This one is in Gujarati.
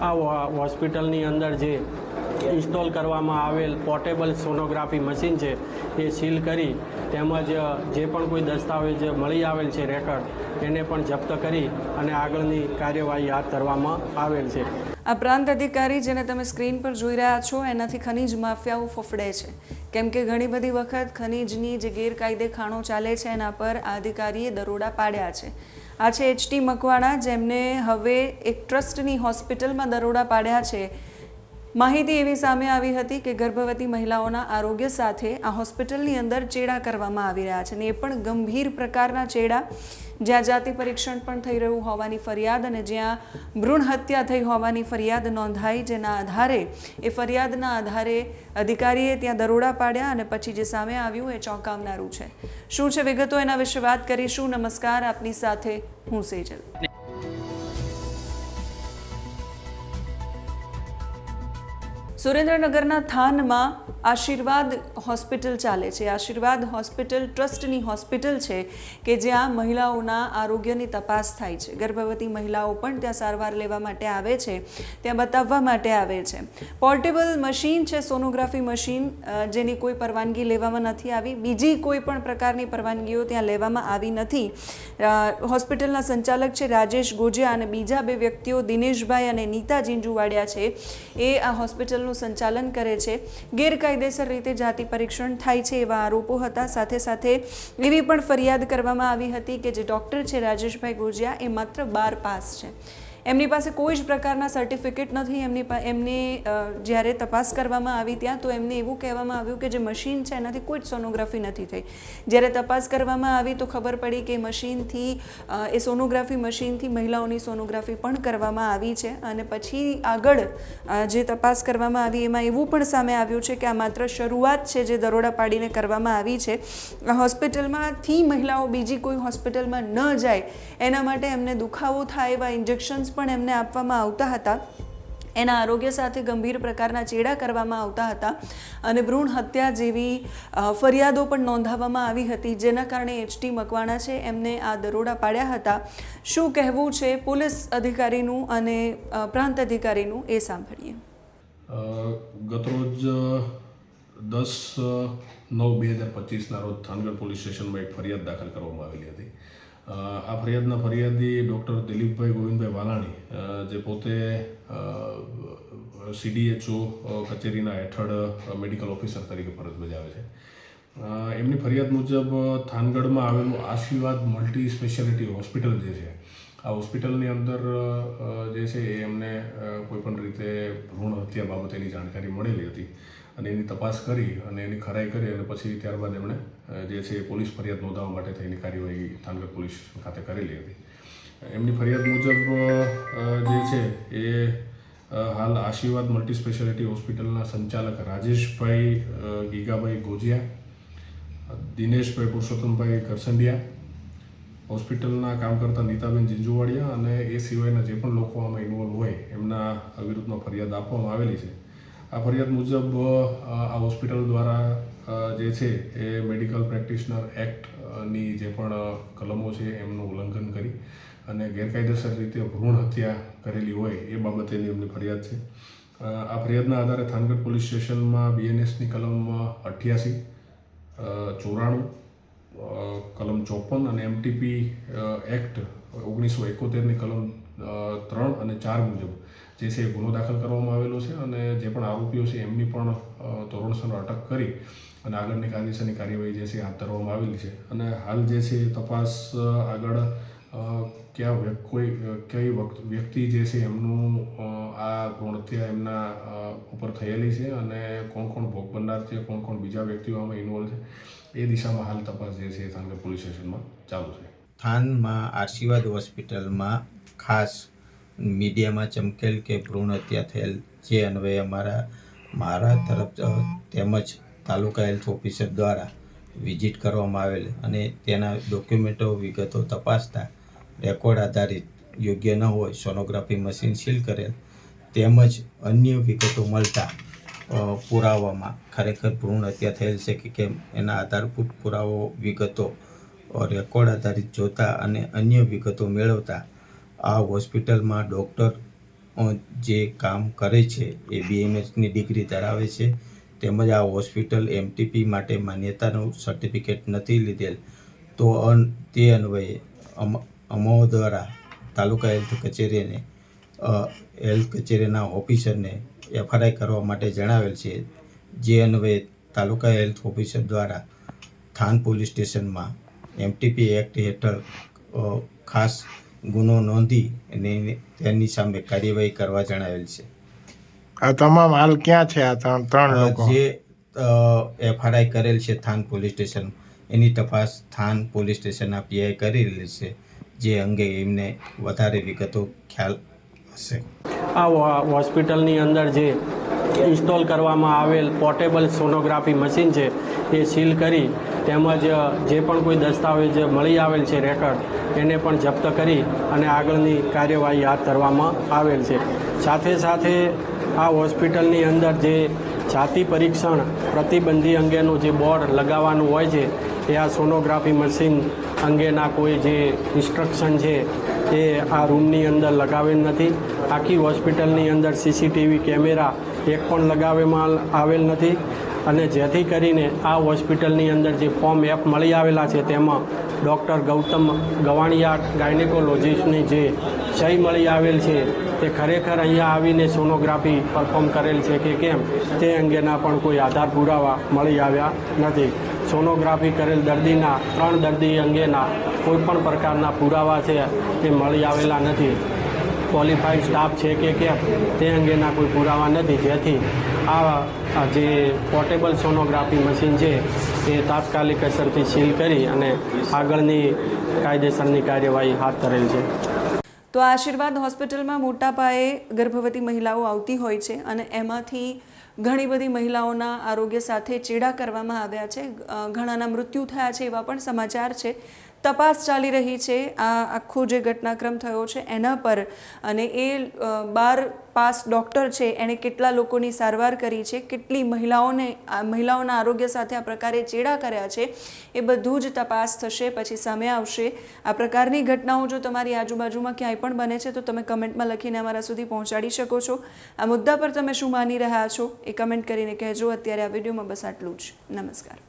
આ હોસ્પિટલની અંદર જે ઇન્સ્ટોલ કરવામાં આવેલ પોર્ટેબલ સોનોગ્રાફી મશીન છે એ સીલ કરી તેમજ જે પણ કોઈ દસ્તાવેજ મળી આવેલ છે રેકર્ડ એને પણ જપ્ત કરી અને આગળની કાર્યવાહી હાથ ધરવામાં આવેલ છે. આ પ્રાંત અધિકારી જેને તમે સ્ક્રીન પર જોઈ રહ્યા છો એનાથી ખનીજ માફિયાઓ ફફડે છે, કેમ કે ઘણી બધી વખત ખનીજની જે ગેરકાયદે ખાણો ચાલે છે એના પર આ અધિકારીએ દરોડા પાડ્યા છે. આ છે HT મકવાણા, જેમને હવે એક ટ્રસ્ટની હોસ્પિટલમાં દરોડા પાડ્યા છે. માહિતી એવી સામે આવી હતી કે ગર્ભવતી મહિલાઓના આરોગ્ય સાથે આ હોસ્પિટલની અંદર ચેડા કરવામાં આવી રહ્યા છે, અને એ પણ ગંભીર પ્રકારના ચેડા, જ્યાં જાતિ પરીક્ષણ પણ થઈ રહ્યું હોવાની ફરિયાદ અને જ્યાં ભ્રૂણ હત્યા થઈ હોવાની ફરિયાદ નોંધાઈ, જેના આધારે એ ફરિયાદના આધારે અધિકારીએ ત્યાં દરોડા પાડ્યા અને પછી જે સામે આવ્યું એ ચોંકાવનારું છે. શું છે વિગતો એના વિશે વાત કરીશું. નમસ્કાર, આપની સાથે હું સેજલ. સુરેન્દ્રનગરના થાનમાં આશીર્વાદ હોસ્પિટલ ચાલે છે. આશીર્વાદ હોસ્પિટલ ટ્રસ્ટની હોસ્પિટલ છે કે જ્યાં મહિલાઓના આરોગ્યની તપાસ થાય છે. ગર્ભવતી મહિલાઓ પણ ત્યાં સારવાર લેવા માટે આવે છે, ત્યાં બતાવવા માટે આવે છે. પોર્ટેબલ મશીન છે, સોનોગ્રાફી મશીન, જેની કોઈ પરવાનગી લેવામાં નથી આવી. બીજી કોઈ પણ પ્રકારની પરવાનગીઓ ત્યાં લેવામાં આવી નથી. હોસ્પિટલના સંચાલક છે રાજેશ ગોજિયા અને બીજા બે વ્યક્તિઓ દિનેશભાઈ અને નીતા જીંજુવાડિયા છે, એ આ હોસ્પિટલનું સંચાલન કરે છે. ગેરકાયદેસર રીતે જાતિ પરીક્ષણ થાય છે એવા આરોપો હતા. સાથે સાથે એવી પણ ફરિયાદ કરવામાં આવી હતી કે જે ડૉક્ટર છે રાજેશભાઈ ગોજિયા એ માત્ર 12 પાસ છે. એમની પાસે કોઈ જ પ્રકારના સર્ટિફિકેટ નથી. એમની જ્યારે તપાસ કરવામાં આવી ત્યાં તો એમને એવું કહેવામાં આવ્યું કે જે મશીન છે એનાથી કોઈ જ સોનોગ્રાફી નથી થઈ. જ્યારે તપાસ કરવામાં આવી તો ખબર પડી કે મશીનથી એ સોનોગ્રાફી મશીનથી મહિલાઓની સોનોગ્રાફી પણ કરવામાં આવી છે. અને પછી આગળ જે તપાસ કરવામાં આવી એમાં એવું પણ સામે આવ્યું છે કે આ માત્ર શરૂઆત છે જે દરોડા પાડીને કરવામાં આવી છે. હોસ્પિટલમાંથી મહિલાઓ બીજી કોઈ હોસ્પિટલમાં ન જાય એના માટે એમને દુખાવો થાય એવા ઇન્જેક્શન્સ પણ એમને આપવામાં આવતા હતા. એના આરોગ્ય સાથે ગંભીર પ્રકારના ચેડા કરવામાં આવતા હતા અને ભ્રૂણ હત્યા જેવી ફરિયાદો પણ નોંધાવવામાં આવી હતી, જેના કારણે HT મકવાણા છે એમને આ દરોડા પાડ્યા હતા. શું કહેવું છે પોલીસ અધિકારીનું અને પ્રાંત અધિકારીનું એ સાંભળીએ. ગતરોજ 10/9/2025ના રોજ થાનગઢ પોલીસ સ્ટેશનમાં એક ફરિયાદ દાખલ કરવામાં આવેલી હતી. આ ફરિયાદના ફરિયાદી ડૉક્ટર દિલીપભાઈ ગોવિંદભાઈ વાલાણી, જે પોતે CDHO કચેરીના હેઠળ મેડિકલ ઓફિસર તરીકે ફરજ બજાવે છે. એમની ફરિયાદ મુજબ થાનગઢમાં આવેલું આશીર્વાદ મલ્ટી સ્પેશિયાલિટી હોસ્પિટલ જે છે, આ હોસ્પિટલની અંદર જે છે એ એમને કોઈપણ રીતે ભ્રૂણ હત્યા બાબતેની જાણકારી મળેલી હતી અને એની તપાસ કરી અને એની ખરાઈ કરી અને પછી ત્યારબાદ એમણે જે છે પોલીસ ફરિયાદ નોંધાવવા માટે થઈને કાર્યવાહી થાનગઢ પોલીસ ખાતે કરેલી હતી. એમની ફરિયાદ મુજબ જે છે એ હાલ આશીર્વાદ મલ્ટી સ્પેશિયાલિટી હોસ્પિટલના સંચાલક રાજેશભાઈ ગીગાભાઈ ગોજિયા, દિનેશભાઈ પુરુષોત્તમભાઈ કરસંડિયા, હોસ્પિટલના કામ કરતા નીતાબેન જીંજુવાડિયા અને એ સિવાયના જે પણ લોકો આમાં ઇન્વોલ્વ હોય એમના વિરુદ્ધમાં ફરિયાદ આપવામાં આવેલી છે. આ ફરિયાદ મુજબ આ હોસ્પિટલ દ્વારા જે છે એ મેડિકલ પ્રેક્ટિશનર એક્ટની જે પણ કલમો છે એમનું ઉલ્લંઘન કરી અને ગેરકાયદેસર રીતે ભ્રૂણ હત્યા કરેલી હોય એ બાબતેની એમની ફરિયાદ છે. આ ફરિયાદના આધારે થાનગઢ પોલીસ સ્ટેશનમાં BNSની કલમ 88, 94, કલમ 54 અને MTP એક્ટ 1971ની કલમ 3 અને 4 મુજબ જે છે એ ગુનો દાખલ કરવામાં આવેલો છે અને જે પણ આરોપીઓ છે એમની પણ ધોરણસર અટક કરી અને આગળની કાયદેસરની કાર્યવાહી જે છે હાથ ધરવામાં આવેલી છે. અને હાલ જે છે તપાસ આગળ કઈ વ્યક્તિ જે છે એમનું આ ભ્રૂણ હત્યા એમના ઉપર થયેલી છે અને કોણ કોણ ભોગ બનનાર છે, કોણ કોણ બીજા વ્યક્તિઓ આમાં ઇન્વોલ્વ છે, એ દિશામાં હાલ તપાસ જે છે થાનગઢ પોલીસ સ્ટેશનમાં ચાલુ છે. થાનમાં આશીર્વાદ હોસ્પિટલમાં ખાસ મીડિયામાં ચમકેલ કે ભ્રૂણ હત્યા થયેલ, જે અન્વયે મારા તરફ તેમજ તાલુકા હેલ્થ ઓફિસર દ્વારા વિઝિટ કરવામાં આવેલ અને તેના ડોક્યુમેન્ટો વિગતો તપાસતા રેકોર્ડ આધારિત યોગ્ય ન હોય સોનોગ્રાફી મશીન સીલ કરેલ તેમજ અન્ય વિગતો મળતા પુરાવામાં ખરેખર ભ્રૂણ હત્યા થયેલ છે કે કેમ એના આધારભૂત પુરાવો વિગતો રેકોર્ડ આધારિત જોતા અને અન્ય વિગતો મેળવતા આ હોસ્પિટલમાં ડૉક્ટર જે કામ કરે છે એ BMSની ડિગ્રી ધરાવે છે, તેમજ આ હોસ્પિટલ MTP માટે માન્યતાનું સર્ટિફિકેટ નથી લીધેલ, તો તે અન્વયે અમો દ્વારા તાલુકા હેલ્થ કચેરીને હેલ્થ કચેરીના ઓફિસરને FRI કરવા માટે જણાવેલ છે, જે અન્વયે તાલુકા હેલ્થ ઓફિસર દ્વારા થાન પોલીસ સ્ટેશનમાં MTP એક્ટ હેઠળ ખાસ ગુનો નોંધી અને તેની સામે કાર્યવાહી કરવા જણાવેલ છે. આ તમામ હાલ ક્યાં છે આ ત્રણ લોકો? જે FRI કરેલ છે થાન પોલીસ સ્ટેશન, એની તપાસ થાન પોલીસ સ્ટેશનના PI કરી રહેલી છે, જે અંગે એમને વધારે વિગતો ખ્યાલ હશે. આ હોસ્પિટલની અંદર જે ઇન્સ્ટોલ કરવામાં આવેલ પોર્ટેબલ સોનોગ્રાફી મશીન છે એ સીલ કરી તેમજ જે પણ કોઈ દસ્તાવેજ મળી આવેલ છે રેકર્ડ એને પણ જપ્ત કરી અને આગળની કાર્યવાહી હાથ ધરવામાં આવેલ છે. સાથે સાથે આ હોસ્પિટલની અંદર જે જાતિ પરીક્ષણ પ્રતિબંધી અંગેનું જે બોર્ડ લગાવવાનું હોય છે એ આ સોનોગ્રાફી મશીન અંગેના કોઈ જે ઇન્સ્ટ્રક્શન છે એ આ રૂમની અંદર લગાવેલ નથી. આખી હોસ્પિટલની અંદર CCTV કેમેરા એક પણ લગાવવામાં આવેલ નથી અને જેથી કરીને આ હોસ્પિટલની અંદર જે ફોર્મ F મળી આવેલા છે તેમાં ડૉક્ટર ગૌતમ ગવાણિયા ગાયનેકોલોજીસ્ટની જે સહી મળી આવેલ છે તે ખરેખર અહીંયા આવીને સોનોગ્રાફી પરફોર્મ કરેલ છે કે કેમ તે અંગેના પણ કોઈ આધાર પુરાવા મળી આવ્યા નથી. સોનોગ્રાફી કરેલ દર્દીના 3 દર્દી અંગેના કોઈ પણ પ્રકારના પુરાવા છે તે મળી આવેલા નથી. ક્વોલિફાઈડ સ્ટાફ છે કે કેમ તે અંગેના કોઈ પુરાવા નથી, જેથી આ જે પોર્ટેબલ સોનોગ્રાફી મશીન છે એ તાત્કાલિક અસરથી સીલ કરી અને આગળની કાયદેસરની કાર્યવાહી હાથ ધરેલ છે. તો આશીર્વાદ હોસ્પિટલમાં મોટા પાયે ગર્ભવતી મહિલાઓ આવતી હોય છે અને એમાંથી ઘણી બધી મહિલાઓના આરોગ્ય સાથે ચેડા કરવામાં આવ્યા છે, ઘણાના મૃત્યુ થયા છે એવા પણ સમાચાર છે. તપાસ ચાલી રહી છે આ આખો જે ઘટનાક્રમ થયો છે એના પર, અને એ 12 પાસ ડૉક્ટર છે એણે કેટલા લોકોની સારવાર કરી છે, કેટલી મહિલાઓના આરોગ્ય સાથે આ પ્રકારે ચેડા કર્યા છે, એ બધું જ તપાસ થશે, પછી સામે આવશે. આ પ્રકારની ઘટનાઓ જો તમારી આજુબાજુમાં ક્યાંય પણ બને છે તો તમે કમેન્ટમાં લખીને અમારા સુધી પહોંચાડી શકો છો. આ મુદ્દા પર તમે શું માની રહ્યા છો એ કમેન્ટ કરીને કહેજો. અત્યારે આ વિડીયોમાં બસ આટલું જ. નમસ્કાર.